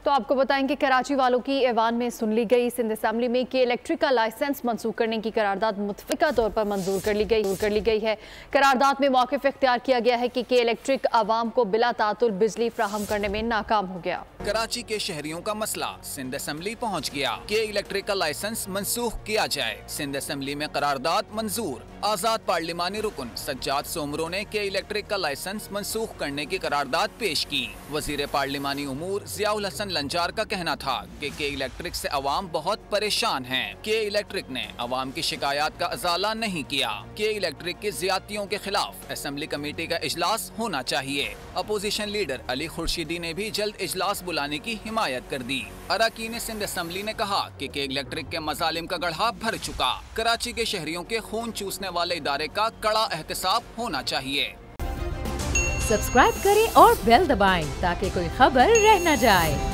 तो आपको बताएंगे कराची वालों की ऐवान में सुन ली गई। सिंध असेंबली में के इलेक्ट्रिक का लाइसेंस मंसूख करने की करारदाद मुतफ़िका तौर पर मंजूर कर ली गई है। करारदाद में मौक़िफ़ इख्तियार किया गया है कि के इलेक्ट्रिक आवाम को बिला तातुल बिजली फ्राहम करने में नाकाम हो गया। कराची के शहरियों का मसला सिंध असेंबली पहुँच गया के इलेक्ट्रिक का लाइसेंस मनसूख किया जाए। सिंध असेंबली में करारदाद मंजूर। आज़ाद पार्लिमानी रुकन सज्जाद सोमरो ने के इलेक्ट्रिक का लाइसेंस मनसूख करने की करारदाद पेश की। वजीर पार्लिमानी उमूर ज़ियाउल हसन लंजार का कहना था कि के इलेक्ट्रिक से अवाम बहुत परेशान हैं। के इलेक्ट्रिक ने अवाम की शिकायत का अजाला नहीं किया। के इलेक्ट्रिक की ज्यादतियों के खिलाफ असेंबली कमेटी का इजलास होना चाहिए। अपोजिशन लीडर अली खुर्शीदी ने भी जल्द इजलास बुलाने की हिमायत कर दी। अरकान सिंध असेंबली ने कहा कि के इलेक्ट्रिक के मजालिम का गढ़ा भर चुका। कराची के शहरियों के खून चूसने वाले इदारे का कड़ा एहतसाब होना चाहिए। सब्सक्राइब करें और बेल दबाएं ताकि कोई खबर रह न जाए।